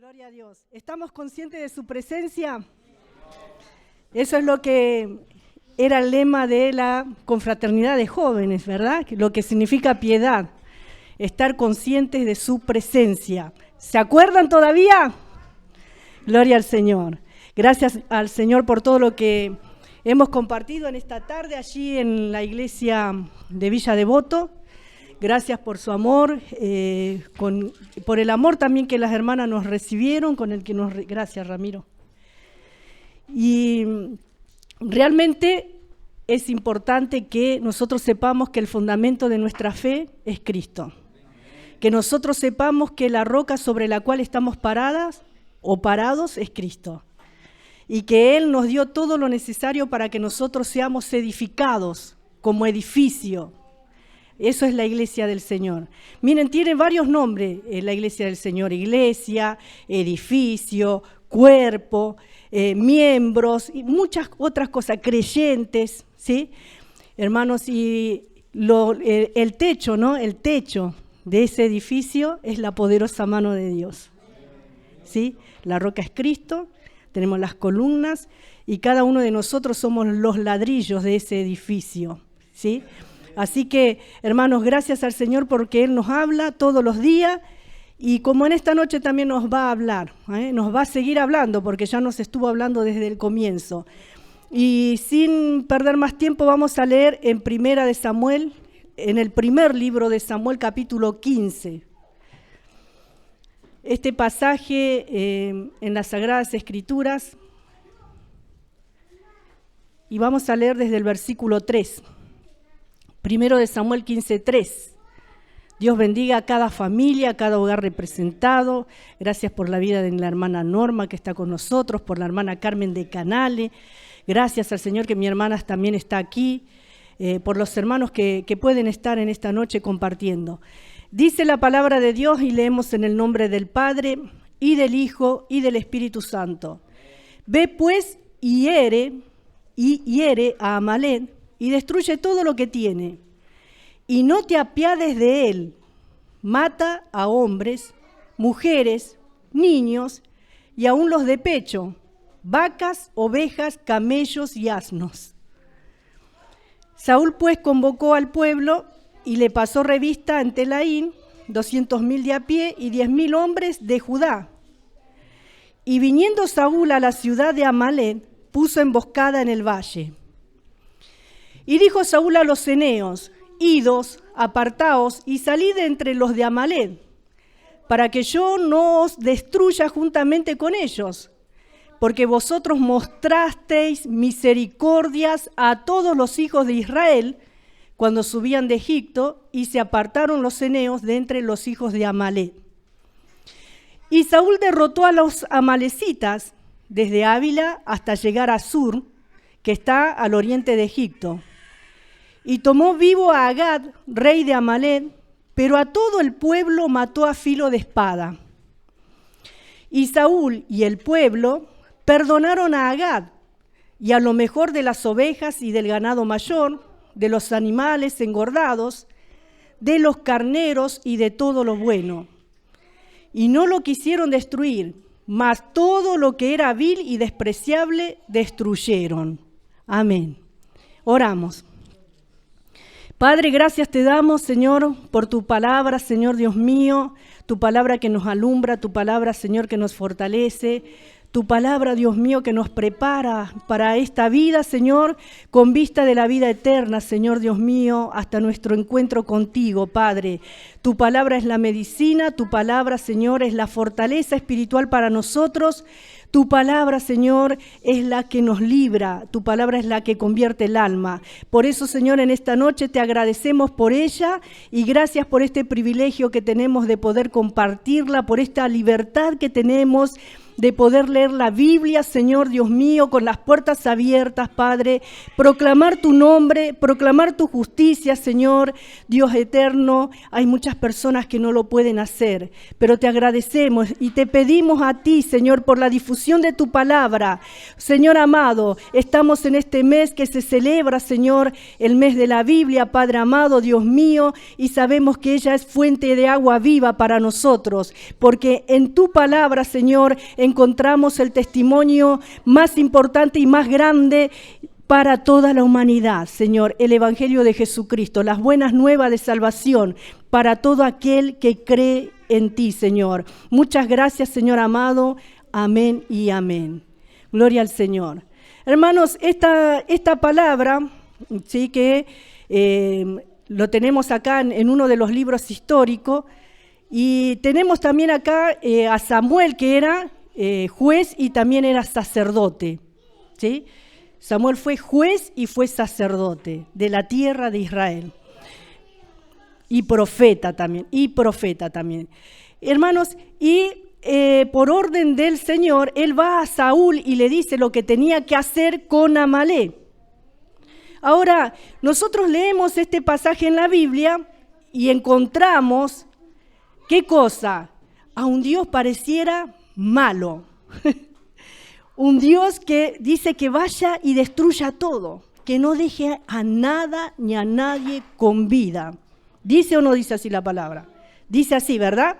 Gloria a Dios. ¿Estamos conscientes de su presencia? Eso es lo que era el lema de la confraternidad de jóvenes, ¿verdad? Lo que significa piedad, estar conscientes de su presencia. ¿Se acuerdan todavía? Gloria al Señor. Gracias al Señor por todo lo que hemos compartido en esta tarde allí en la iglesia de Villa Devoto. Gracias por su amor, por el amor también que las hermanas nos recibieron, gracias Ramiro. Y realmente es importante que nosotros sepamos que el fundamento de nuestra fe es Cristo. Que nosotros sepamos que la roca sobre la cual estamos paradas o parados es Cristo. Y que Él nos dio todo lo necesario para que nosotros seamos edificados como edificio. Eso es la iglesia del Señor. Miren, tiene varios nombres la iglesia del Señor. Iglesia, edificio, cuerpo, miembros y muchas otras cosas, creyentes, ¿sí? Hermanos, y el techo, ¿no? El techo de ese edificio es la poderosa mano de Dios, ¿sí? La roca es Cristo, tenemos las columnas y cada uno de nosotros somos los ladrillos de ese edificio, ¿sí? Así que, hermanos, gracias al Señor porque Él nos habla todos los días y como en esta noche también nos va a hablar, nos va a seguir hablando porque ya nos estuvo hablando desde el comienzo. Y sin perder más tiempo vamos a leer en Primera de Samuel, en el primer libro de Samuel, capítulo 15. Este pasaje en las Sagradas Escrituras y vamos a leer desde el versículo 3. Primero de Samuel 15:3. Dios bendiga a cada familia, a cada hogar representado. Gracias por la vida de la hermana Norma que está con nosotros, por la hermana Carmen de Canale. Gracias al Señor que mi hermana también está aquí, por los hermanos que pueden estar en esta noche compartiendo. Dice la palabra de Dios y leemos en el nombre del Padre y del Hijo y del Espíritu Santo. Ve pues y hiere a Amalek y destruye todo lo que tiene, y no te apiades de él. Mata a hombres, mujeres, niños, y aun los de pecho, vacas, ovejas, camellos y asnos. Saúl pues convocó al pueblo y le pasó revista en Telaín, 200,000 de a pie y 10,000 hombres de Judá. Y viniendo Saúl a la ciudad de Amalek, puso emboscada en el valle. Y dijo Saúl a los eneos: idos, apartaos y salid entre los de Amalek, para que yo no os destruya juntamente con ellos, porque vosotros mostrasteis misericordias a todos los hijos de Israel cuando subían de Egipto, y se apartaron los eneos de entre los hijos de Amalek. Y Saúl derrotó a los amalecitas desde Ávila hasta llegar a Sur, que está al oriente de Egipto. Y tomó vivo a Agag, rey de Amalek, pero a todo el pueblo mató a filo de espada. Y Saúl y el pueblo perdonaron a Agag, y a lo mejor de las ovejas y del ganado mayor, de los animales engordados, de los carneros y de todo lo bueno. Y no lo quisieron destruir, mas todo lo que era vil y despreciable destruyeron. Amén. Oramos. Padre, gracias te damos, Señor, por tu palabra, Señor Dios mío, tu palabra que nos alumbra, tu palabra, Señor, que nos fortalece, tu palabra, Dios mío, que nos prepara para esta vida, Señor, con vista de la vida eterna, Señor Dios mío, hasta nuestro encuentro contigo, Padre. Tu palabra es la medicina, tu palabra, Señor, es la fortaleza espiritual para nosotros. Tu palabra, Señor, es la que nos libra, tu palabra es la que convierte el alma. Por eso, Señor, en esta noche te agradecemos por ella y gracias por este privilegio que tenemos de poder compartirla, por esta libertad que tenemos de poder leer la Biblia, Señor Dios mío, con las puertas abiertas, Padre, proclamar tu nombre, proclamar tu justicia, Señor, Dios eterno. Hay muchas personas que no lo pueden hacer, pero te agradecemos y te pedimos a ti, Señor, por la difusión de tu palabra. Señor amado, estamos en este mes que se celebra, Señor, el mes de la Biblia, Padre amado, Dios mío, y sabemos que ella es fuente de agua viva para nosotros, porque en tu palabra, Señor, encontramos el testimonio más importante y más grande para toda la humanidad, Señor, el Evangelio de Jesucristo, las buenas nuevas de salvación para todo aquel que cree en ti, Señor. Muchas gracias, Señor amado. Amén y amén. Gloria al Señor. Hermanos, esta palabra, sí, que lo tenemos acá en uno de los libros históricos, y tenemos también acá a Samuel, que era juez y también era sacerdote, ¿sí? Samuel fue juez y fue sacerdote de la tierra de Israel. Y profeta también. Hermanos, y por orden del Señor, él va a Saúl y le dice lo que tenía que hacer con Amalek. Ahora, nosotros leemos este pasaje en la Biblia y encontramos, ¿qué cosa? A un Dios pareciera malo. Un Dios que dice que vaya y destruya todo, que no deje a nada ni a nadie con vida. ¿Dice o no dice así la palabra? Dice así, ¿verdad?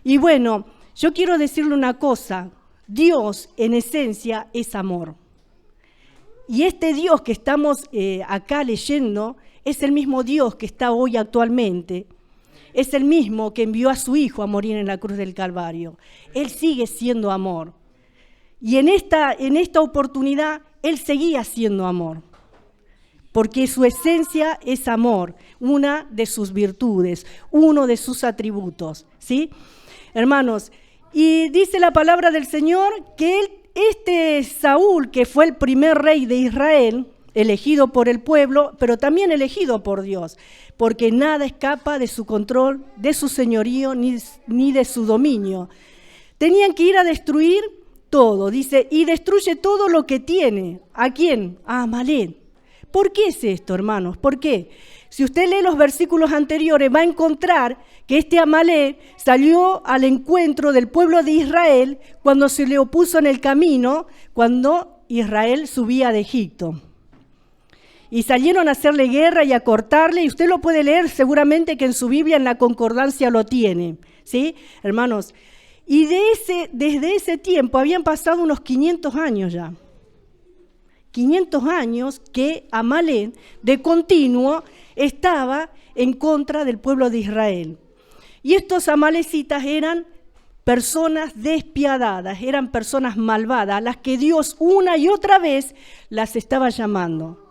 Y bueno, yo quiero decirle una cosa. Dios, en esencia, es amor. Y este Dios que estamos acá leyendo es el mismo Dios que está hoy actualmente. Es el mismo que envió a su Hijo a morir en la cruz del Calvario. Él sigue siendo amor. Y en esta oportunidad, Él seguía siendo amor. Porque su esencia es amor, una de sus virtudes, uno de sus atributos, ¿sí? Hermanos, y dice la palabra del Señor que este Saúl, que fue el primer rey de Israel, elegido por el pueblo, pero también elegido por Dios, porque nada escapa de su control, de su señorío, ni de su dominio. Tenían que ir a destruir todo, dice, y destruye todo lo que tiene. ¿A quién? A Amalek. ¿Por qué es esto, hermanos? ¿Por qué? Si usted lee los versículos anteriores, va a encontrar que este Amalek salió al encuentro del pueblo de Israel cuando se le opuso en el camino, cuando Israel subía de Egipto. Y salieron a hacerle guerra y a cortarle, y usted lo puede leer seguramente que en su Biblia, en la concordancia lo tiene, ¿sí? Hermanos, y desde ese tiempo habían pasado unos 500 años ya. 500 años que Amalek de continuo estaba en contra del pueblo de Israel. Y estos amalecitas eran personas despiadadas, eran personas malvadas, las que Dios una y otra vez las estaba llamando.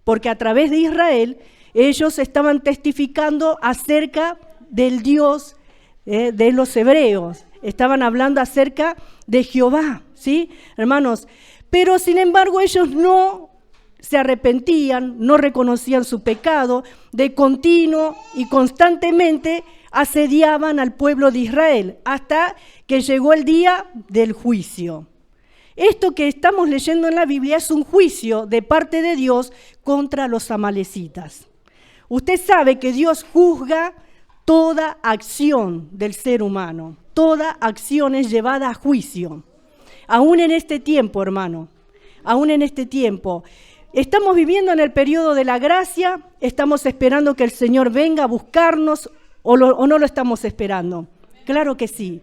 Porque a través de Israel ellos estaban testificando acerca del Dios de los hebreos. Estaban hablando acerca de Jehová, ¿sí? Hermanos, pero sin embargo ellos no se arrepentían, no reconocían su pecado, de continuo y constantemente asediaban al pueblo de Israel, hasta que llegó el día del juicio. Esto que estamos leyendo en la Biblia es un juicio de parte de Dios contra los amalecitas. Usted sabe que Dios juzga toda acción del ser humano, toda acción es llevada a juicio. Aún en este tiempo, hermano, aún en este tiempo, estamos viviendo en el periodo de la gracia, estamos esperando que el Señor venga a buscarnos o no lo estamos esperando. Claro que sí.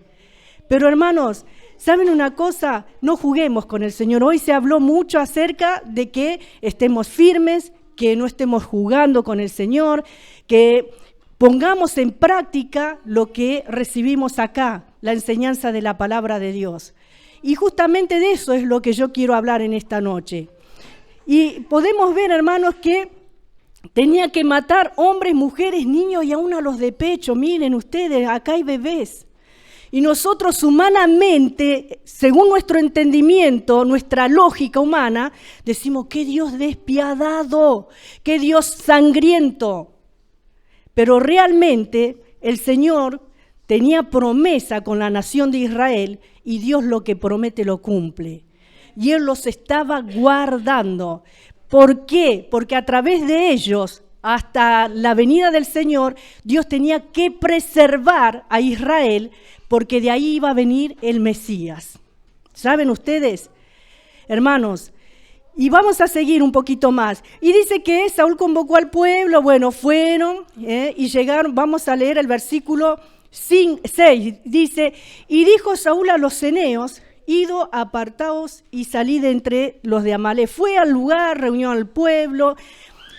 Pero hermanos, ¿saben una cosa? No juguemos con el Señor. Hoy se habló mucho acerca de que estemos firmes, que no estemos jugando con el Señor, que pongamos en práctica lo que recibimos acá, la enseñanza de la palabra de Dios. Y justamente de eso es lo que yo quiero hablar en esta noche. Y podemos ver, hermanos, que tenía que matar hombres, mujeres, niños y aún a los de pecho. Miren ustedes, acá hay bebés. Y nosotros humanamente, según nuestro entendimiento, nuestra lógica humana, decimos, qué Dios despiadado, qué Dios sangriento. Pero realmente el Señor tenía promesa con la nación de Israel y Dios lo que promete lo cumple. Y Él los estaba guardando. ¿Por qué? Porque a través de ellos, hasta la venida del Señor, Dios tenía que preservar a Israel porque de ahí iba a venir el Mesías. ¿Saben ustedes? Hermanos, y vamos a seguir un poquito más. Y dice que Saúl convocó al pueblo, bueno, fueron y llegaron, vamos a leer el versículo 6, dice, y dijo Saúl a los ceneos, ido, apartaos y salid de entre los de Amalec. Fue al lugar, reunió al pueblo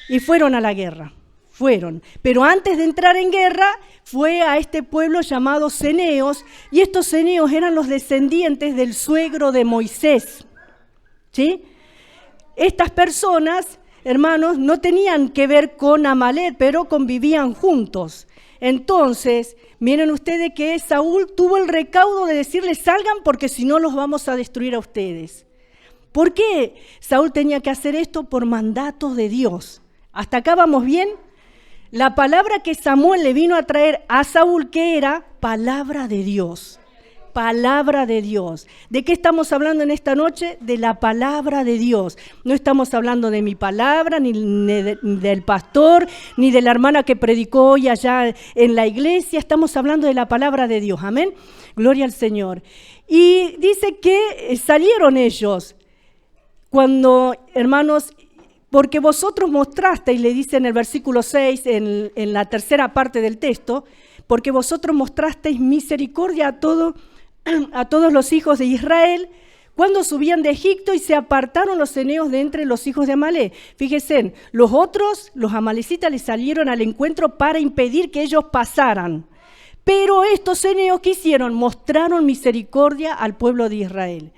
y fueron a la guerra. Fueron. Pero antes de entrar en guerra, fue a este pueblo llamado ceneos, y estos ceneos eran los descendientes del suegro de Moisés. ¿Sí? Estas personas, hermanos, no tenían que ver con Amalec, pero convivían juntos. Entonces, miren ustedes que Saúl tuvo el recaudo de decirles, salgan porque si no los vamos a destruir a ustedes. ¿Por qué Saúl tenía que hacer esto? Por mandatos de Dios. ¿Hasta acá vamos bien? La palabra que Samuel le vino a traer a Saúl, ¿qué era? Palabra de Dios. Palabra de Dios. ¿De qué estamos hablando en esta noche? De la palabra de Dios. No estamos hablando de mi palabra, ni del pastor, ni de la hermana que predicó hoy allá en la iglesia. Estamos hablando de la palabra de Dios. Amén. Gloria al Señor. Y dice que salieron ellos cuando, hermanos, porque vosotros mostrasteis, le dice en el versículo 6, en la tercera parte del texto, porque vosotros mostrasteis misericordia a todos los hijos de Israel cuando subían de Egipto y se apartaron los ceneos de entre los hijos de Amalec. Fíjense, los amalecitas les salieron al encuentro para impedir que ellos pasaran. Pero estos ceneos, ¿qué hicieron? Mostraron misericordia al pueblo de Israel.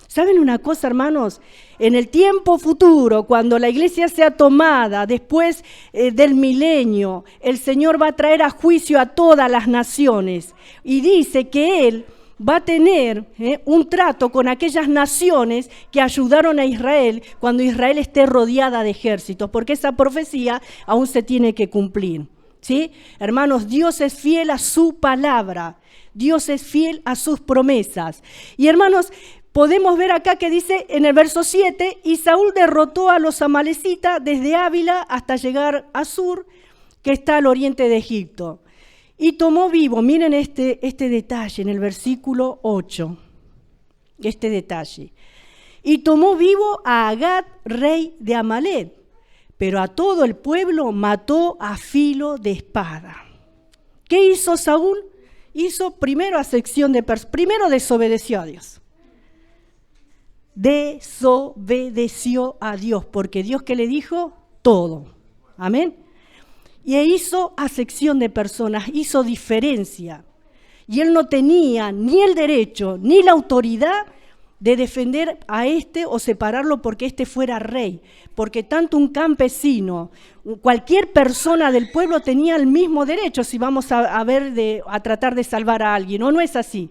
¿Saben una cosa, hermanos? En el tiempo futuro, cuando la iglesia sea tomada, después del milenio, el Señor va a traer a juicio a todas las naciones. Y dice que Él va a tener un trato con aquellas naciones que ayudaron a Israel cuando Israel esté rodeada de ejércitos, porque esa profecía aún se tiene que cumplir. ¿Sí? Hermanos, Dios es fiel a su palabra, Dios es fiel a sus promesas. Y hermanos, podemos ver acá que dice en el verso 7, y Saúl derrotó a los amalecitas desde Ávila hasta llegar a Sur, que está al oriente de Egipto. Y tomó vivo, miren este detalle en el versículo 8, este detalle. Y tomó vivo a Agag, rey de Amalec, pero a todo el pueblo mató a filo de espada. ¿Qué hizo Saúl? Hizo primero primero desobedeció a Dios. Desobedeció a Dios, porque Dios que le dijo todo. Amén. Y hizo acepción de personas, hizo diferencia. Y él no tenía ni el derecho ni la autoridad de defender a o separarlo porque fuera rey. Porque tanto un campesino, cualquier persona del pueblo tenía el mismo derecho si vamos a tratar de salvar a alguien. ¿O no es así?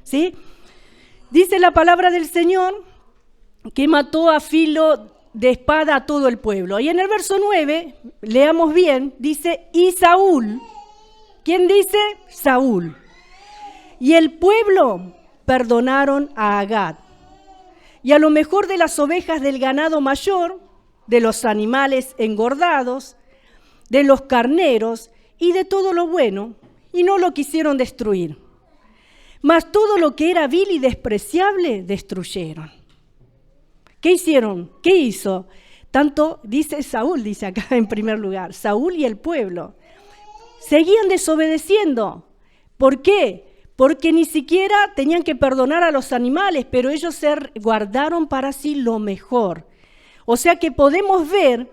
¿Sí? Dice la palabra del Señor que mató a filo de espada a todo el pueblo. Y en el verso 9, leamos bien, dice, y Saúl, ¿quién dice? Saúl. Y el pueblo perdonaron a Agag. Y a lo mejor de las ovejas del ganado mayor, de los animales engordados, de los carneros y de todo lo bueno, y no lo quisieron destruir. Mas todo lo que era vil y despreciable destruyeron. ¿Qué hicieron? ¿Qué hizo? Tanto dice Saúl, dice acá en primer lugar, Saúl y el pueblo. Seguían desobedeciendo. ¿Por qué? Porque ni siquiera tenían que perdonar a los animales, pero ellos se guardaron para sí lo mejor. O sea que podemos ver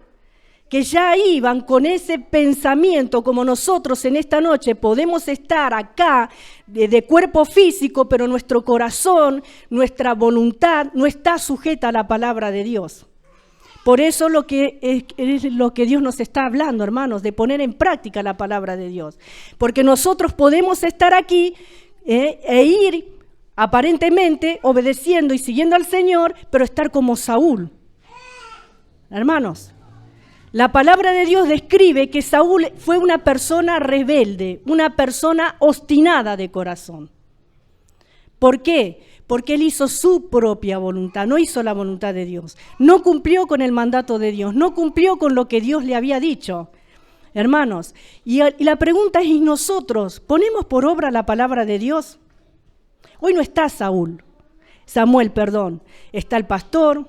que ya iban con ese pensamiento, como nosotros en esta noche podemos estar acá de cuerpo físico, pero nuestro corazón, nuestra voluntad no está sujeta a la palabra de Dios. Por eso es lo que Dios nos está hablando, hermanos, de poner en práctica la palabra de Dios. Porque nosotros podemos estar aquí e ir aparentemente obedeciendo y siguiendo al Señor, pero estar como Saúl. Hermanos, La palabra de Dios describe que Saúl fue una persona rebelde, una persona obstinada de corazón. ¿Por qué? Porque él hizo su propia voluntad, no hizo la voluntad de Dios. No cumplió con el mandato de Dios, no cumplió con lo que Dios le había dicho. Hermanos, y la pregunta es, ¿y nosotros ponemos por obra la palabra de Dios? Hoy no está Samuel, está el pastor,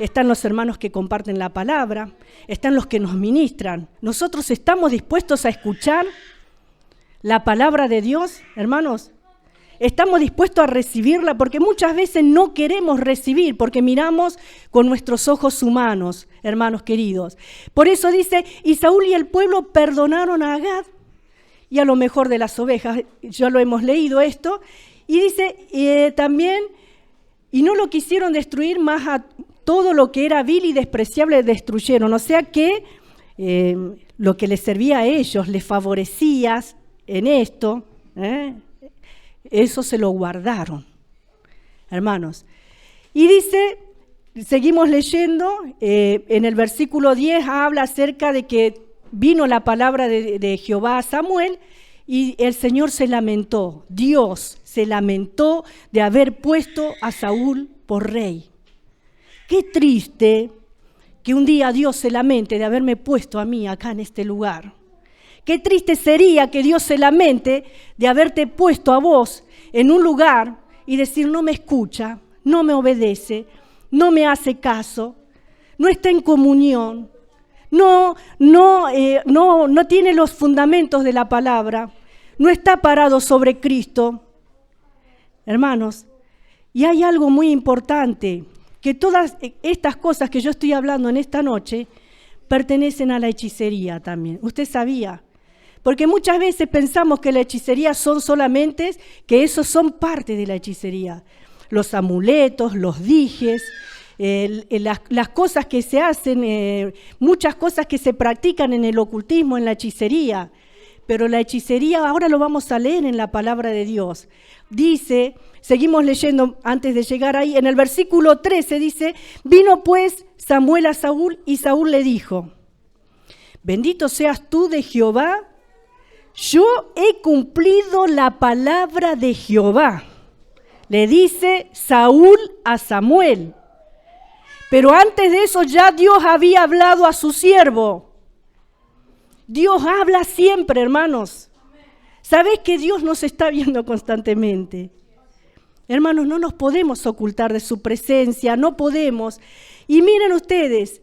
están los hermanos que comparten la palabra, están los que nos ministran. ¿Nosotros estamos dispuestos a escuchar la palabra de Dios, hermanos? ¿Estamos dispuestos a recibirla? Porque muchas veces no queremos recibir, porque miramos con nuestros ojos humanos, hermanos queridos. Por eso dice, y Saúl y el pueblo perdonaron a Agag y a lo mejor de las ovejas. Ya lo hemos leído esto. Y dice también, y no lo quisieron destruir, más a todo lo que era vil y despreciable destruyeron. O sea que lo que les servía a ellos, les favorecía en esto, eso se lo guardaron, hermanos. Y dice, seguimos leyendo, en el versículo 10 habla acerca de que vino la palabra de Jehová a Samuel y el Señor se lamentó, Dios se lamentó de haber puesto a Saúl por rey. Qué triste que un día Dios se lamente de haberme puesto a mí acá en este lugar. Qué triste sería que Dios se lamente de haberte puesto a vos en un lugar y decir no me escucha, no me obedece, no me hace caso, no está en comunión, no tiene los fundamentos de la palabra, no está parado sobre Cristo. Hermanos, y hay algo muy importante, que todas estas cosas que yo estoy hablando en esta noche pertenecen a la hechicería también. ¿Usted sabía? Porque muchas veces pensamos que la hechicería son solamente, que esos son parte de la hechicería. Los amuletos, los dijes, las cosas que se hacen, muchas cosas que se practican en el ocultismo, en la hechicería. Pero la hechicería, ahora lo vamos a leer en la palabra de Dios. Dice, seguimos leyendo antes de llegar ahí, en el versículo 13 dice, vino pues Samuel a Saúl y Saúl le dijo, bendito seas tú de Jehová, yo he cumplido la palabra de Jehová. Le dice Saúl a Samuel. Pero antes de eso ya Dios había hablado a su siervo. Dios habla siempre, hermanos. ¿Sabés que Dios nos está viendo constantemente? Hermanos, no nos podemos ocultar de su presencia, no podemos. Y miren ustedes,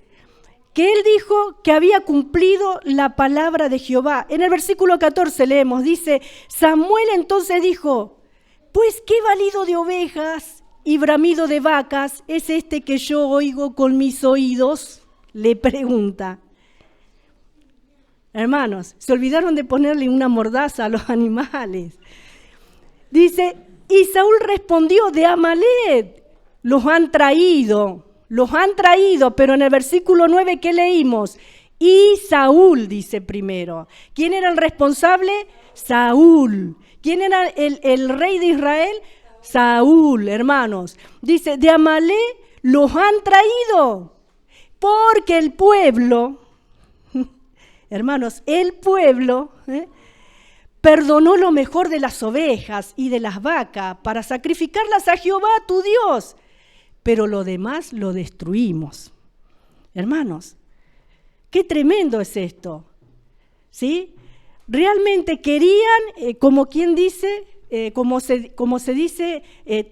que él dijo que había cumplido la palabra de Jehová. En el versículo 14 leemos, dice, Samuel entonces dijo, pues qué balido de ovejas y bramido de vacas es este que yo oigo con mis oídos, le pregunta. Hermanos, se olvidaron de ponerle una mordaza a los animales. Dice, y Saúl respondió, de Amalek los han traído, pero en el versículo 9, ¿qué leímos? Y Saúl, dice primero. ¿Quién era el responsable? Saúl. ¿Quién era el rey de Israel? Saúl, hermanos. Dice, de Amalek los han traído, porque el pueblo, hermanos, el pueblo perdonó lo mejor de las ovejas y de las vacas para sacrificarlas a Jehová tu Dios. Pero lo demás lo destruimos. Hermanos, qué tremendo es esto. ¿Sí? Realmente querían, como quien dice, como se dice,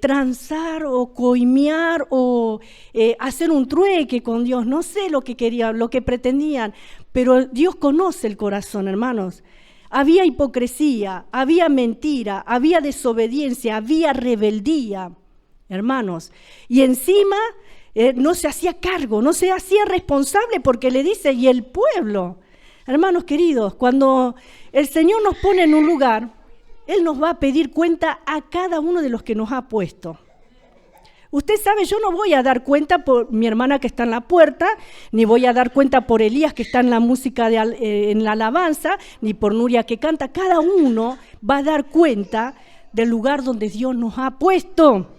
transar o coimear o hacer un trueque con Dios. No sé lo que querían, lo que pretendían, pero Dios conoce el corazón, hermanos. Había hipocresía, había mentira, había desobediencia, había rebeldía. Hermanos, y encima no se hacía cargo, no se hacía responsable porque le dice, y el pueblo. Hermanos queridos, cuando el Señor nos pone en un lugar, Él nos va a pedir cuenta a cada uno de los que nos ha puesto. Usted sabe, yo no voy a dar cuenta por mi hermana que está en la puerta, ni voy a dar cuenta por Elías que está en la música, en la alabanza, ni por Nuria que canta. Cada uno va a dar cuenta del lugar donde Dios nos ha puesto.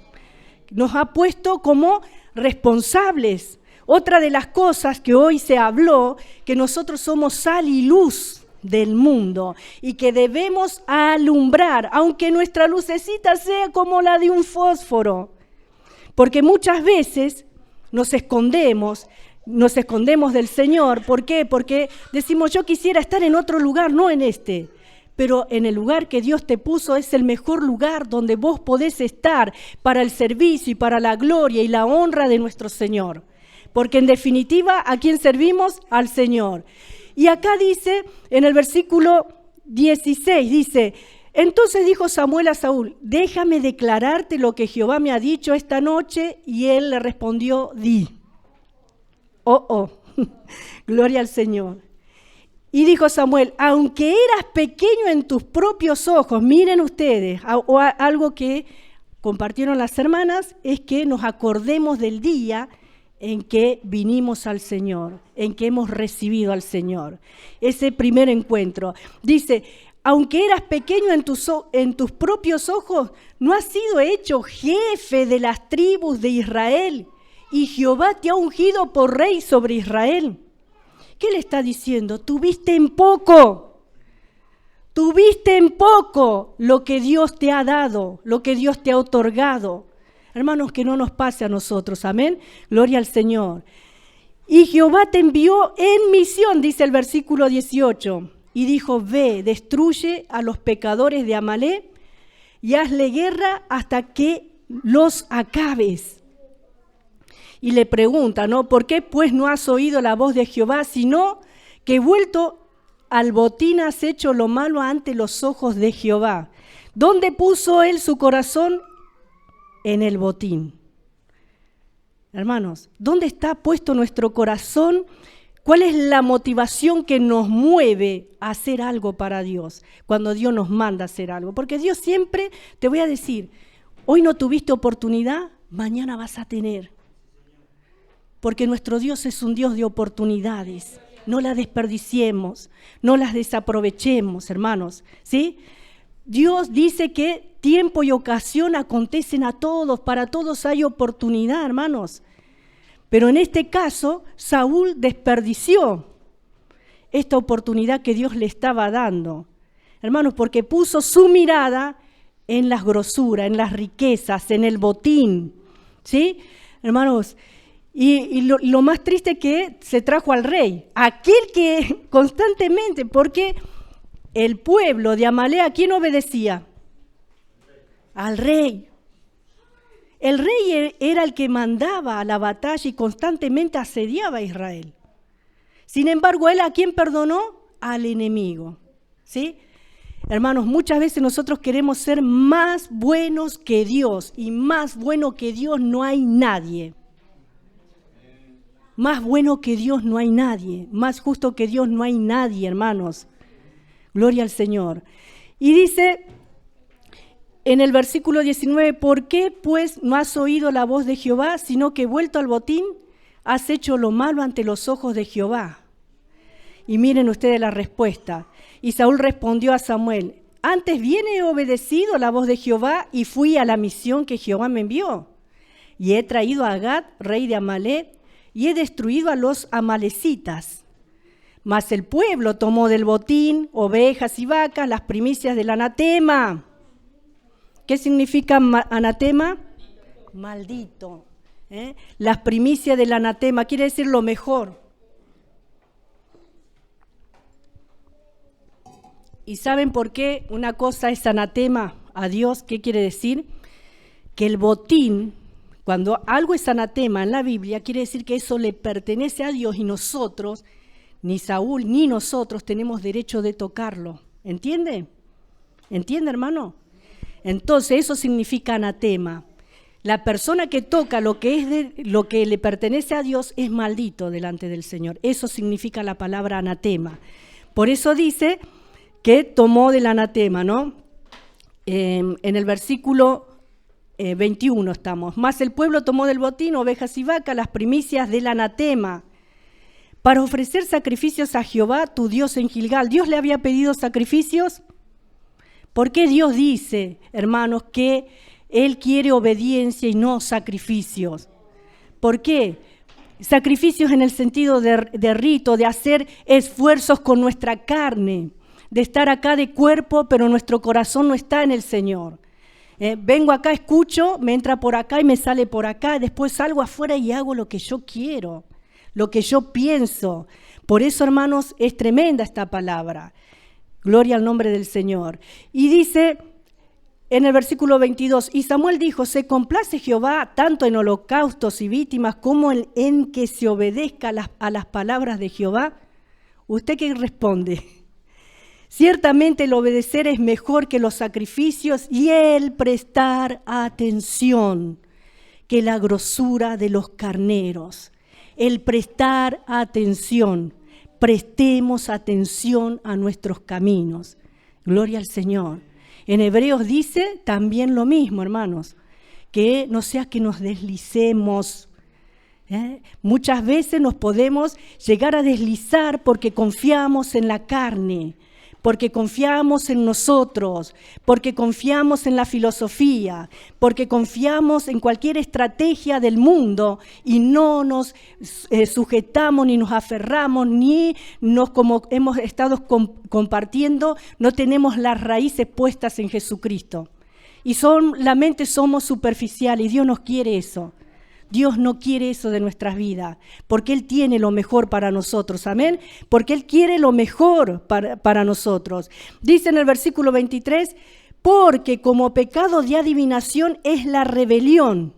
Nos ha puesto como responsables. Otra de las cosas que hoy se habló, que nosotros somos sal y luz del mundo y que debemos alumbrar, aunque nuestra lucecita sea como la de un fósforo, porque muchas veces nos escondemos del Señor. ¿Por qué? Porque decimos, yo quisiera estar en otro lugar, no en este. Pero en el lugar que Dios te puso es el mejor lugar donde vos podés estar para el servicio y para la gloria y la honra de nuestro Señor. Porque en definitiva, ¿a quién servimos? Al Señor. Y acá dice, en el versículo 16, dice, entonces dijo Samuel a Saúl, déjame declararte lo que Jehová me ha dicho esta noche. Y él le respondió, di. Gloria al Señor. Y dijo Samuel, aunque eras pequeño en tus propios ojos, miren ustedes, algo que compartieron las hermanas, es que nos acordemos del día en que vinimos al Señor, en que hemos recibido al Señor. Ese primer encuentro. Dice, aunque eras pequeño en tus propios ojos, no has sido hecho jefe de las tribus de Israel, y Jehová te ha ungido por rey sobre Israel. ¿Qué le está diciendo? Tuviste en poco lo que Dios te ha dado, lo que Dios te ha otorgado. Hermanos, que no nos pase a nosotros, amén. Gloria al Señor. Y Jehová te envió en misión, dice el versículo 18, y dijo, ve, destruye a los pecadores de Amalec y hazle guerra hasta que los acabes. Y le pregunta, ¿no? ¿Por qué pues no has oído la voz de Jehová, sino que vuelto al botín has hecho lo malo ante los ojos de Jehová? ¿Dónde puso él su corazón? En el botín. Hermanos, ¿dónde está puesto nuestro corazón? ¿Cuál es la motivación que nos mueve a hacer algo para Dios cuando Dios nos manda a hacer algo? Porque Dios siempre, te voy a decir, hoy no tuviste oportunidad, mañana vas a tener. Porque nuestro Dios es un Dios de oportunidades. No las desperdiciemos, no las desaprovechemos, hermanos, ¿sí? Dios dice que tiempo y ocasión acontecen a todos, para todos hay oportunidad, hermanos. Pero en este caso, Saúl desperdició esta oportunidad que Dios le estaba dando, hermanos, porque puso su mirada en las grosuras, en las riquezas, en el botín, ¿sí? Hermanos, y lo más triste que se trajo al rey, aquel que constantemente, porque el pueblo de Amalec, ¿a quién obedecía? Al rey. El rey era el que mandaba a la batalla y constantemente asediaba a Israel. Sin embargo, ¿él a quién perdonó? Al enemigo, ¿sí? Hermanos, muchas veces nosotros queremos ser más buenos que Dios, y más bueno que Dios no hay nadie. Más bueno que Dios no hay nadie, más justo que Dios no hay nadie, hermanos. Gloria al Señor. Y dice en el versículo 19, ¿por qué pues no has oído la voz de Jehová, sino que vuelto al botín has hecho lo malo ante los ojos de Jehová? Y miren ustedes la respuesta. Y Saúl respondió a Samuel, antes bien he obedecido la voz de Jehová y fui a la misión que Jehová me envió. Y he traído a Agag, rey de Amalec, y he destruido a los amalecitas. Mas el pueblo tomó del botín ovejas y vacas, las primicias del anatema. ¿Qué significa anatema? Maldito. Las primicias del anatema quiere decir lo mejor. ¿Y saben por qué una cosa es anatema a Dios? ¿Qué quiere decir? Que el botín, cuando algo es anatema en la Biblia, quiere decir que eso le pertenece a Dios y nosotros, ni Saúl ni nosotros, tenemos derecho de tocarlo. ¿Entiende? ¿Entiende, hermano? Entonces eso significa anatema. La persona que toca lo que le pertenece a Dios es maldito delante del Señor. Eso significa la palabra anatema. Por eso dice que tomó del anatema, ¿no? En el versículo 21 estamos. Mas el pueblo tomó del botín ovejas y vacas, las primicias del anatema, para ofrecer sacrificios a Jehová, tu Dios, en Gilgal. ¿Dios le había pedido sacrificios? ¿Por qué Dios dice, hermanos, que Él quiere obediencia y no sacrificios? ¿Por qué? Sacrificios en el sentido de rito, de hacer esfuerzos con nuestra carne, de estar acá de cuerpo, pero nuestro corazón no está en el Señor. Vengo acá, escucho, me entra por acá y me sale por acá, después salgo afuera y hago lo que yo quiero, lo que yo pienso. Por eso, hermanos, es tremenda esta palabra. Gloria al nombre del Señor. Y dice en el versículo 22, y Samuel dijo, ¿se complace Jehová tanto en holocaustos y víctimas como en que se obedezca a las palabras de Jehová? ¿Usted qué responde? Ciertamente el obedecer es mejor que los sacrificios y el prestar atención que la grosura de los carneros. El prestar atención. Prestemos atención a nuestros caminos. Gloria al Señor. En Hebreos dice también lo mismo, hermanos, que no sea que nos deslicemos. Muchas veces nos podemos llegar a deslizar porque confiamos en la carne, porque confiamos en nosotros, porque confiamos en la filosofía, porque confiamos en cualquier estrategia del mundo y no nos sujetamos ni nos aferramos, ni nos, como hemos estado compartiendo, no tenemos las raíces puestas en Jesucristo. Y solamente somos superficiales y Dios nos quiere eso. Dios no quiere eso de nuestras vidas, porque Él tiene lo mejor para nosotros, amén, porque Él quiere lo mejor para nosotros. Dice en el versículo 23, porque como pecado de adivinación es la rebelión,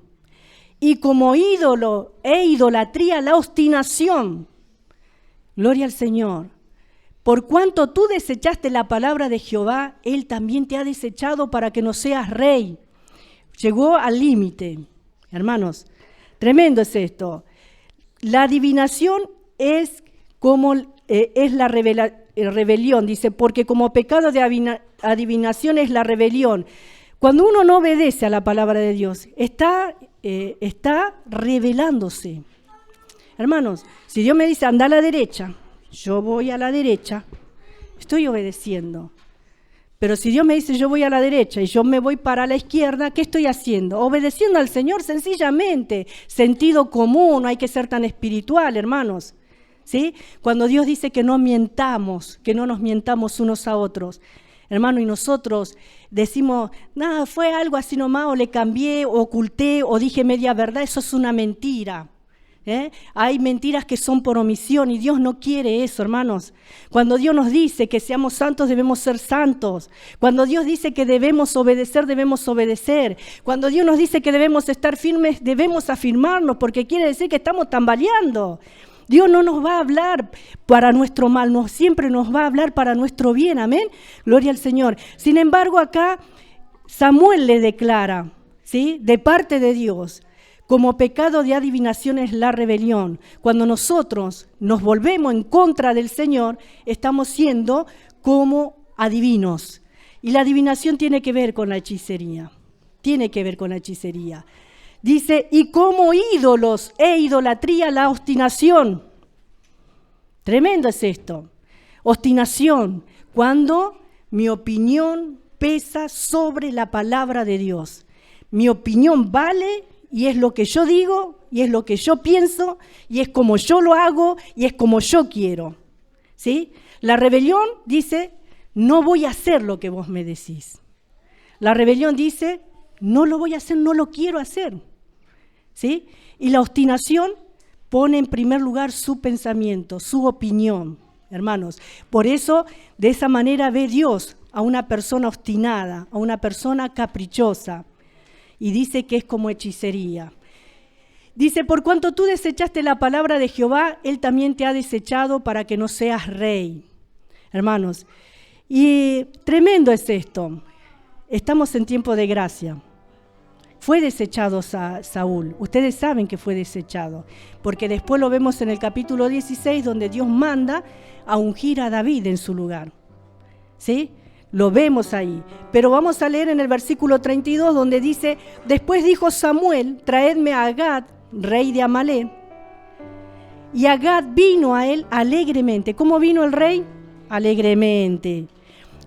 y como ídolo e idolatría la obstinación. Gloria al Señor. Por cuanto tú desechaste la palabra de Jehová, Él también te ha desechado para que no seas rey. Llegó al límite, hermanos. Tremendo es esto. La adivinación es como es la rebelión, dice, porque como pecado de adivinación es la rebelión. Cuando uno no obedece a la palabra de Dios, está rebelándose. Hermanos, si Dios me dice anda a la derecha, yo voy a la derecha, estoy obedeciendo. Pero si Dios me dice yo voy a la derecha y yo me voy para la izquierda, ¿qué estoy haciendo? Obedeciendo al Señor sencillamente, sentido común, no hay que ser tan espiritual, hermanos. ¿Sí? Cuando Dios dice que no mientamos, que no nos mientamos unos a otros, hermano, y nosotros decimos, nada, fue algo así nomás, o le cambié, o oculté, o dije media verdad, eso es una mentira. Hay mentiras que son por omisión y Dios no quiere eso, hermanos. Cuando Dios nos dice que seamos santos, debemos ser santos. Cuando Dios dice que debemos obedecer, debemos obedecer. Cuando Dios nos dice que debemos estar firmes, debemos afirmarnos, porque quiere decir que estamos tambaleando. Dios no nos va a hablar para nuestro mal, siempre nos va a hablar para nuestro bien, amén. Gloria al Señor. Sin embargo, acá Samuel le declara, ¿sí?, de parte de Dios, como pecado de adivinación es la rebelión. Cuando nosotros nos volvemos en contra del Señor, estamos siendo como adivinos. Y la adivinación tiene que ver con la hechicería. Tiene que ver con la hechicería. Dice, y como ídolos e idolatría la obstinación. Tremendo es esto. Obstinación, cuando mi opinión pesa sobre la palabra de Dios. Mi opinión vale y es lo que yo digo, y es lo que yo pienso, y es como yo lo hago, y es como yo quiero. ¿Sí? La rebelión dice, no voy a hacer lo que vos me decís. La rebelión dice, no lo voy a hacer, no lo quiero hacer. ¿Sí? Y la obstinación pone en primer lugar su pensamiento, su opinión, hermanos. Por eso, de esa manera ve Dios a una persona obstinada, a una persona caprichosa. Y dice que es como hechicería. Dice, por cuanto tú desechaste la palabra de Jehová, Él también te ha desechado para que no seas rey. Hermanos, y tremendo es esto. Estamos en tiempo de gracia. Fue desechado Saúl. Ustedes saben que fue desechado, porque después lo vemos en el capítulo 16, donde Dios manda a ungir a David en su lugar. ¿Sí? Lo vemos ahí, pero vamos a leer en el versículo 32 donde dice, después dijo Samuel, traedme a Agag, rey de Amalec, y Agag vino a él alegremente. ¿Cómo vino el rey? Alegremente.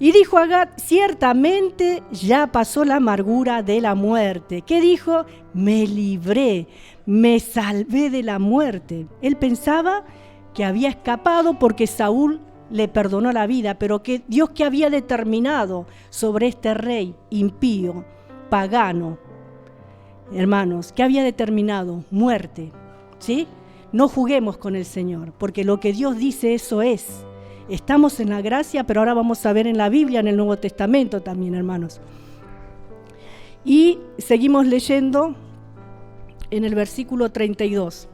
Y dijo Agag, ciertamente ya pasó la amargura de la muerte. ¿Qué dijo? Me libré, me salvé de la muerte. Él pensaba que había escapado porque Saúl le perdonó la vida, pero que Dios que había determinado sobre este rey impío, pagano, hermanos, que había determinado muerte, ¿sí? No juguemos con el Señor, porque lo que Dios dice eso es. Estamos en la gracia, pero ahora vamos a ver en la Biblia, en el Nuevo Testamento también, hermanos. Y seguimos leyendo en el versículo 32.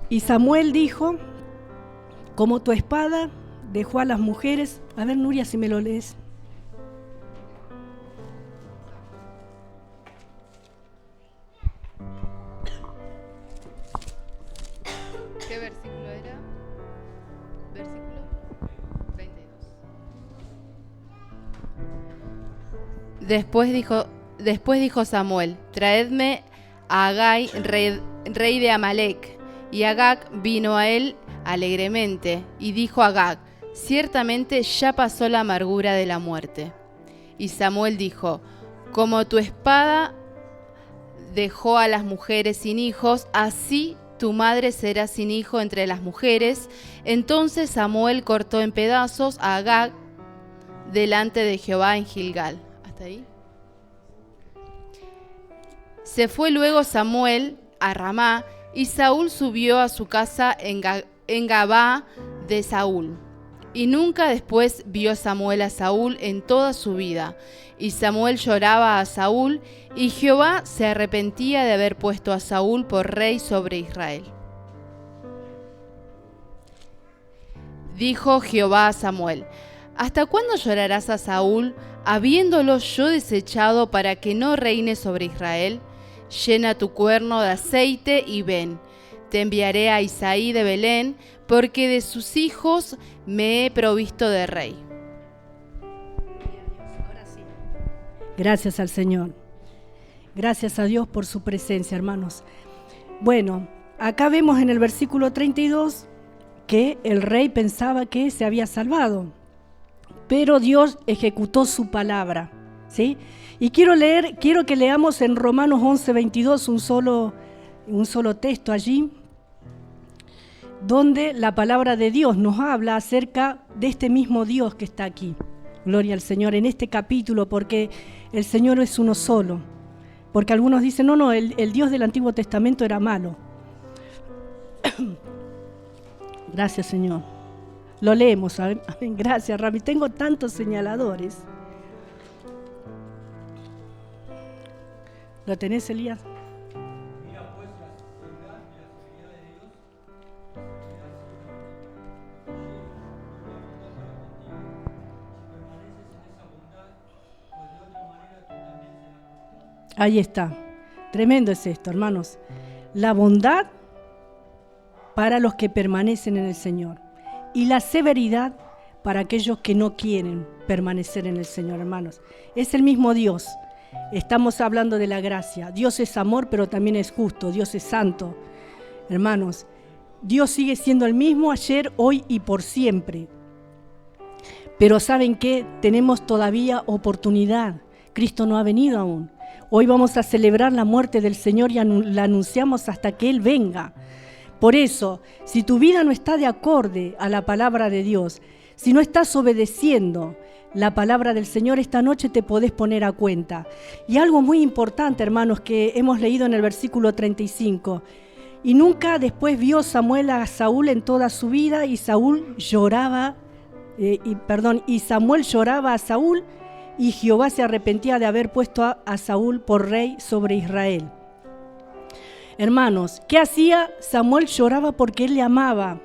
Y Samuel dijo, como tu espada dejó a las mujeres. A ver, Nuria, si me lo lees. ¿Qué versículo era? Versículo 32. Después dijo Samuel, traedme a Agag, rey de Amalec. Y Agag vino a él alegremente, y dijo a Agag, ciertamente ya pasó la amargura de la muerte. Y Samuel dijo, como tu espada dejó a las mujeres sin hijos, así tu madre será sin hijo entre las mujeres. Entonces Samuel cortó en pedazos a Agag delante de Jehová en Gilgal. ¿Hasta ahí? Se fue luego Samuel a Ramá, y Saúl subió a su casa en Gabá de Saúl. Y nunca después vio Samuel a Saúl en toda su vida. Y Samuel lloraba a Saúl, y Jehová se arrepentía de haber puesto a Saúl por rey sobre Israel. Dijo Jehová a Samuel, ¿hasta cuándo llorarás a Saúl, habiéndolo yo desechado para que no reine sobre Israel? Llena tu cuerno de aceite y ven. Te enviaré a Isaí de Belén, porque de sus hijos me he provisto de rey. Gracias al Señor. Gracias a Dios por su presencia, hermanos. Bueno, acá vemos en el versículo 32 que el rey pensaba que se había salvado, pero Dios ejecutó su palabra, ¿sí? Y quiero que leamos en Romanos 11:22 un solo texto allí, donde la palabra de Dios nos habla acerca de este mismo Dios que está aquí. Gloria al Señor en este capítulo, porque el Señor es uno solo. Porque algunos dicen, no, el Dios del Antiguo Testamento era malo. Gracias, Señor. Lo leemos, amén. Gracias, Rami. Tengo tantos señaladores. ¿Lo tenés, Elías? Mira pues la seguridad y la severidad de Dios, Ahí está. Tremendo es esto, hermanos. La bondad para los que permanecen en el Señor y la severidad para aquellos que no quieren permanecer en el Señor, hermanos. Es el mismo Dios. Estamos hablando de la gracia. Dios es amor, pero también es justo. Dios es santo. Hermanos, Dios sigue siendo el mismo ayer, hoy y por siempre. Pero ¿saben qué? Tenemos todavía oportunidad. Cristo no ha venido aún. Hoy vamos a celebrar la muerte del Señor y la anunciamos hasta que Él venga. Por eso, si tu vida no está de acorde a la palabra de Dios, si no estás obedeciendo la palabra del Señor, esta noche te podés poner a cuenta. Y algo muy importante, hermanos, que hemos leído en el versículo 35. Y nunca después vio Samuel a Saúl en toda su vida, y Samuel lloraba a Saúl, y Jehová se arrepentía de haber puesto a Saúl por rey sobre Israel. Hermanos, ¿qué hacía? Samuel lloraba porque él le amaba,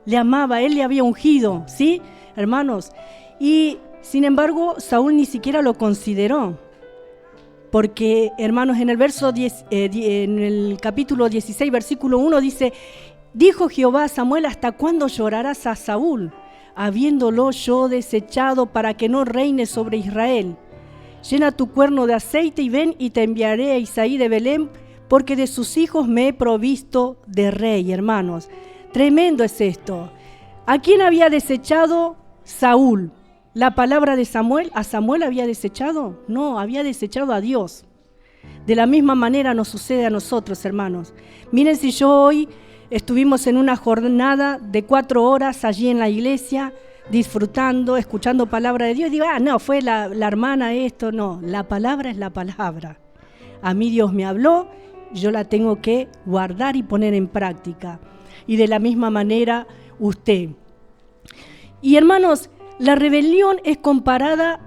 él le había ungido, ¿sí? Hermanos, y sin embargo, Saúl ni siquiera lo consideró, porque, hermanos, en el capítulo 16, versículo 1 dice, dijo Jehová a Samuel, ¿hasta cuándo llorarás a Saúl, habiéndolo yo desechado para que no reine sobre Israel? Llena tu cuerno de aceite y ven, y te enviaré a Isaí de Belén, porque de sus hijos me he provisto de rey, hermanos. Tremendo es esto. ¿A quién había desechado Saúl? ¿La palabra de Samuel? ¿A Samuel había desechado? No, había desechado a Dios. De la misma manera nos sucede a nosotros, hermanos. Miren, si yo hoy estuvimos en una jornada de 4 horas allí en la iglesia, disfrutando, escuchando palabra de Dios, digo, no, fue la hermana esto. No, la palabra es la palabra. A mí Dios me habló, yo la tengo que guardar y poner en práctica. Y de la misma manera usted. Y hermanos, la rebelión es comparada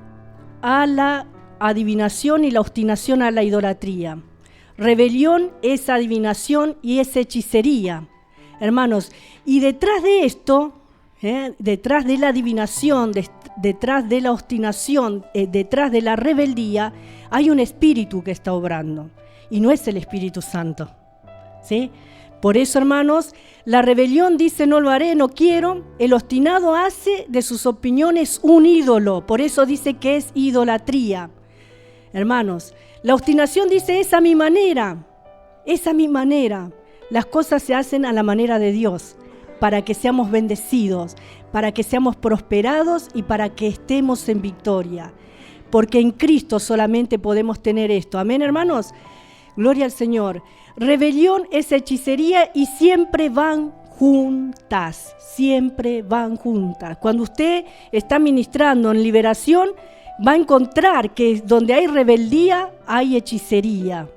a la adivinación y la obstinación a la idolatría. Rebelión es adivinación y es hechicería, hermanos. Y detrás de esto, detrás de la adivinación, detrás de la obstinación, detrás de la rebeldía, hay un espíritu que está obrando. Y no es el Espíritu Santo, ¿sí? Por eso, hermanos, la rebelión dice no lo haré, no quiero. El obstinado hace de sus opiniones un ídolo. Por eso dice que es idolatría. Hermanos, la obstinación dice es a mi manera. Es a mi manera. Las cosas se hacen a la manera de Dios, para que seamos bendecidos, para que seamos prosperados y para que estemos en victoria. Porque en Cristo solamente podemos tener esto. Amén, hermanos. Gloria al Señor. Rebelión es hechicería y siempre van juntas, siempre van juntas. Cuando usted está ministrando en liberación, va a encontrar que donde hay rebeldía, hay hechicería.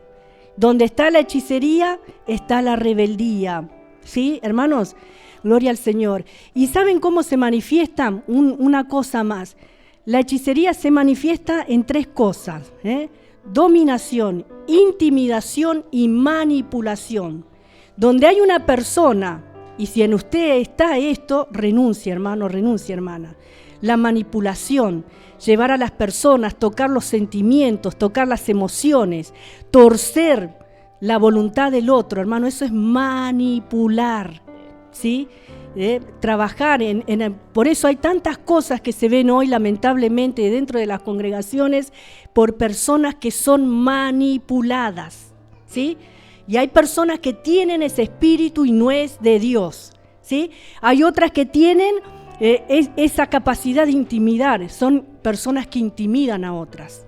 Donde está la hechicería, está la rebeldía. ¿Sí, hermanos? Gloria al Señor. ¿Y saben cómo se manifiesta? Una cosa más. La hechicería se manifiesta en 3 cosas, dominación, intimidación y manipulación. Donde hay una persona, y si en usted está esto, renuncia, hermano, renuncia, hermana. La manipulación, llevar a las personas, tocar los sentimientos, tocar las emociones, torcer la voluntad del otro, hermano, eso es manipular, ¿sí? Trabajar por eso hay tantas cosas que se ven hoy lamentablemente dentro de las congregaciones por personas que son manipuladas, ¿sí? Y hay personas que tienen ese espíritu y no es de Dios, ¿sí? Hay otras que tienen esa capacidad de intimidar, son personas que intimidan a otras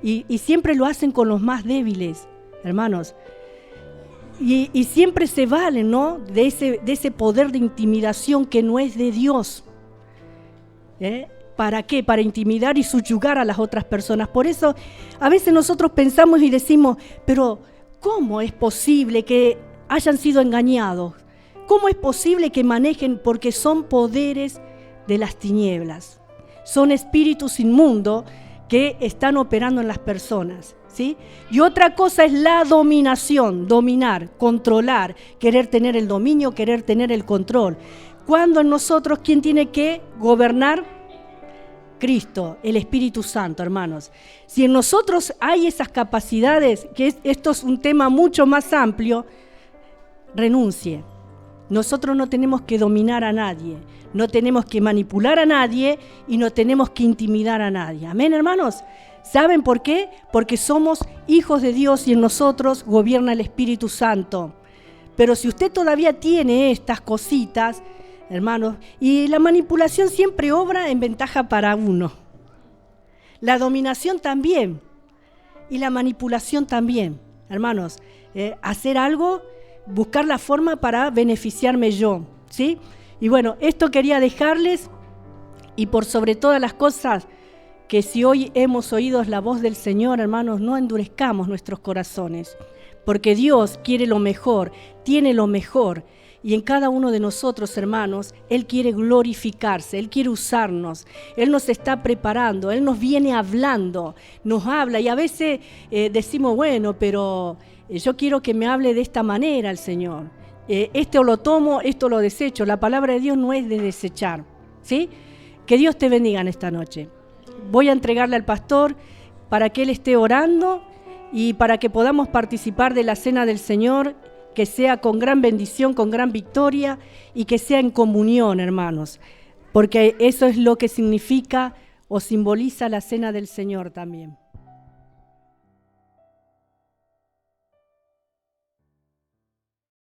y siempre lo hacen con los más débiles, hermanos. Y siempre se valen, ¿no? de ese poder de intimidación que no es de Dios. ¿Para qué? Para intimidar y subyugar a las otras personas. Por eso a veces nosotros pensamos y decimos, pero ¿cómo es posible que hayan sido engañados? ¿Cómo es posible que manejen? Porque son poderes de las tinieblas. Son espíritus inmundos que están operando en las personas, ¿sí? Y otra cosa es la dominación, dominar, controlar, querer tener el dominio, querer tener el control. Cuando en nosotros, ¿quién tiene que gobernar? Cristo, el Espíritu Santo, hermanos. Si en nosotros hay esas capacidades, esto es un tema mucho más amplio, renuncie. Nosotros no tenemos que dominar a nadie, no tenemos que manipular a nadie y no tenemos que intimidar a nadie. Amén, hermanos. ¿Saben por qué? Porque somos hijos de Dios y en nosotros gobierna el Espíritu Santo. Pero si usted todavía tiene estas cositas, hermanos, y la manipulación siempre obra en ventaja para uno. La dominación también y la manipulación también, hermanos. Hacer algo, buscar la forma para beneficiarme yo, ¿sí? Y bueno, esto quería dejarles y por sobre todas las cosas, que si hoy hemos oído la voz del Señor, hermanos, no endurezcamos nuestros corazones, porque Dios quiere lo mejor, tiene lo mejor, y en cada uno de nosotros, hermanos, Él quiere glorificarse, Él quiere usarnos, Él nos está preparando, Él nos viene hablando, nos habla, y a veces decimos, bueno, pero yo quiero que me hable de esta manera el Señor, esto lo tomo, esto lo desecho, la palabra de Dios no es de desechar, ¿sí? Que Dios te bendiga en esta noche. Voy a entregarle al pastor para que él esté orando y para que podamos participar de la cena del Señor, que sea con gran bendición, con gran victoria y que sea en comunión, hermanos, porque eso es lo que significa o simboliza la cena del Señor también.